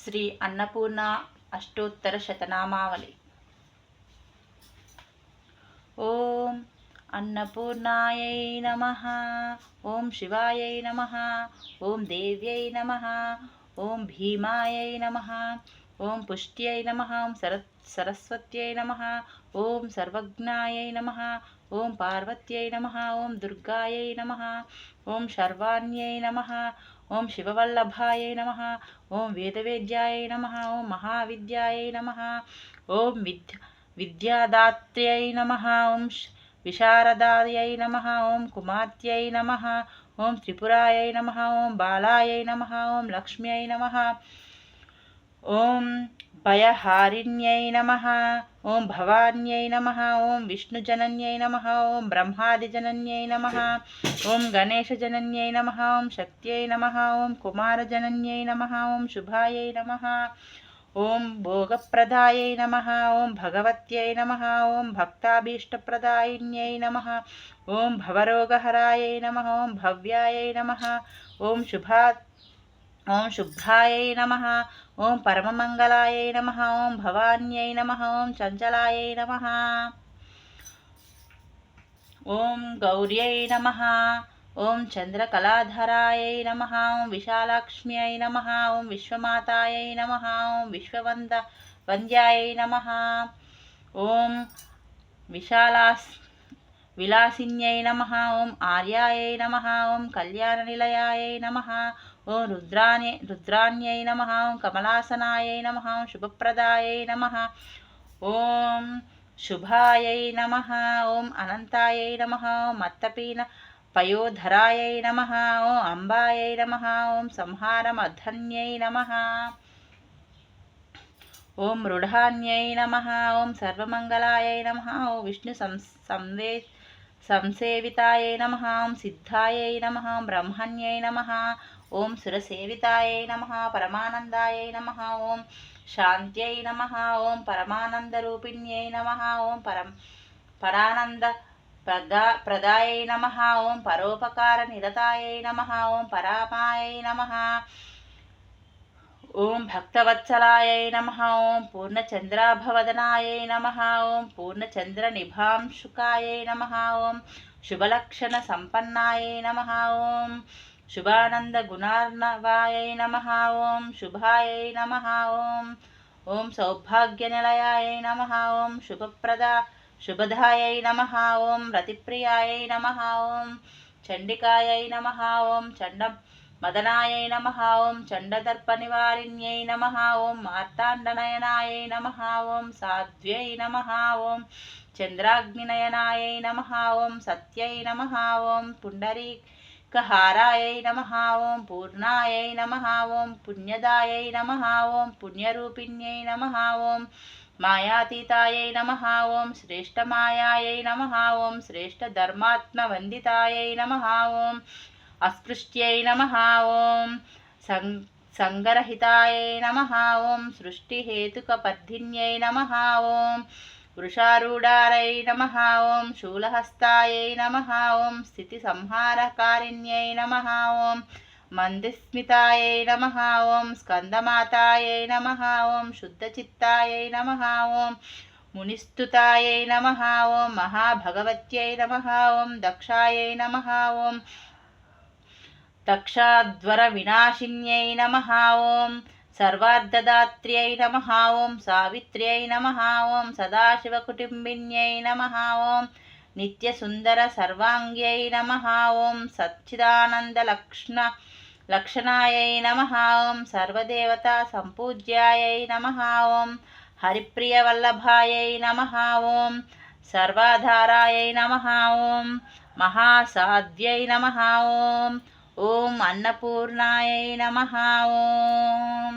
శ్రీ అన్నపూర్ణ అష్టోత్తర శతనామావళి. ఓం అన్నపూర్ణాయై నమః. ఓం శివాయై నమః. ఓం దేవ్యై నమః. ఓం భీమాయై నమః. ఓం పుష్ట్యై నమః. ఓం సరస్వత్యై నమః. ఓం సర్వజ్ఞాయై నమః. ఓం పార్వత్యై నమః. ఓం దుర్గాయై నమః. ఓం శర్వాణ్యై నమః. ఓం శివవల్లభాయై నమః. ఓం వేదవేద్యాయై నమః. ఓం మహావిద్యాయై నమః. ఓం విద్యాదాత్ర్యై నమః. ఓం విశారదాయై నమః. ఓం కుమార్త్యై నమః. ఓం త్రిపురాయై నమః. ఓం బాలాయై నమః. ఓం లక్ష్మ్యై నమః. ఓం భయహారిణ్యై నమః. ఓం భవాన్యై నమః. ఓం విష్ణుజనన్యై నమః. ఓం బ్రహ్మాదిజనన్యై నమః. ఓం గణేశజనన్యై నమః. ఓం శక్త్యై నమః. ఓం కుమారజనన్యై నమః. ఓం శుభాయై నమః. ఓం భోగప్రదాయై నమః. ఓం భగవత్యై నమః. ఓం భక్తాభీష్టప్రదాయిన్యై నమః. ఓం భవరోగహరాయై నమః. ఓం భవ్యాయై నమః. ఓం శుభ్రాయై నమః. ఓం పరమమంగళాయై నమః. ఓం భవాన్యై నమః. ఓం చంచలాయై నమః. ఓం గౌర్యై నమః. ఓం చంద్రకళాధరాయై నమః. ఓం విశాలాక్ష్మ్యై నమః. ఓం విశ్వమాతాయై నమః. ఓం విశ్వవంద్యాయై నమః. ఓం విలాసిన్యై నమః. ఓం ఆర్యాయై నమః. ఓం కళ్యాణనిలయాయై నమః. ఓం రుద్రాణ్యై నమః. ఓం కమలాసనాయై నమః. ఓం శుభప్రదాయై నమః. ఓం శుభాయై నమః. ఓం అనంతాయై నమః. ఓం మత్తపీన పయోధరాయై నమః. ఓం అంబాయై నమః. ఓం సంహారమధన్యై నమః. ఓం మృఢాన్యై నమః. ఓం సర్వమంగళాయై నమః. ఓం విష్ణు సంసేవితాయై నమః. ఓం సిద్ధాయై నమః. ఓం బ్రహ్మణ్యై నమః. ఓం సురసేవితాయై నమః. పరమానందాయై నమః. ఓం శాంత్యై నమః. ఓం పరమానందరూపిణ్యై నమః. ఓం పరానంద ప్రదాయై నమః. ఓం పరోపకార నిరతాయై నమః. ఓం పరామాయై నమః. ఓం భక్తవత్సలాయై నమః. ఓం పూర్ణచంద్రాభవదనాయై నమః. ఓం పూర్ణచంద్రనిభాంశుకాయై నమః. ఓం శుభలక్షణ సంపన్నాయై నమః. ఓం శుభానంద గుణార్ణవాయై నమః. ఓం శుభాయై నమః. ఓం సౌభాగ్యనిలయాయై నమః. ఓం శుభదాయై నమః. ఓం రతిప్రియాయై నమః. ఓం చండికాయై నమః. ఓం మదనాయై నమః. ఓం చండదర్పనివారిణ్యై నమః. ఓం మార్తాండనయనాయై నమః. ఓం సాధ్వ్యై నమః. ఓం చంద్రాగ్నినయనాయై నమః. ఓం సత్యై నమః. ఓం పుండరీకహారాయై నమః. ఓం పూర్ణాయై నమః. ఓం పుణ్యదాయై నమః. ఓం పుణ్యరూపిణ్యై నమః. ఓం మాయాతీతాయై నమః. ఓం శ్రేష్టమాయాయై నమః. ఓం శ్రేష్టధర్మాత్మవందితాయై నమః. ఓం అస్పృష్ట్యై నమః. ఓం సంగరహితాయై నమః. ఓం సృష్టిహేతుకపర్ధిన్యై నమః. ఓం వృషారూఢారై నమః. ఓం శూలహస్తాయై నమః. ఓం స్థితిసంహారకారిణ్యై నమః. ఓం మందిస్మితాయై నమః. ఓం స్కందమాతాయై నమః. ఓం శుద్ధచిత్తాయై నమః. ఓం మునిస్తుతాయై నమః. ఓం మహాభగవత్యై నమః. ఓం దక్షాయై నమః. ఓం దక్షాధ్వర వినాశిన్యై నమః. ఓం సర్వార్ధదాత్ర్యై నమః. ఓం సావిత్ర్యై నమః. ఓం సదాశివకుటుంబిన్యై నమః. ఓం నిత్యసుందర సర్వాంగ్యై నమః. ఓం సచ్చిదానందలక్షణాయై నమః. ఓం సర్వదేవతా సంపూజ్యాయై నమః. ఓం హరిప్రియవల్లభాయై నమః. ఓం సర్వాధారాయై నమః. ఓం మహాసాధ్యై నమః. ఓం అన్నపూర్ణాయై నమః. ఓం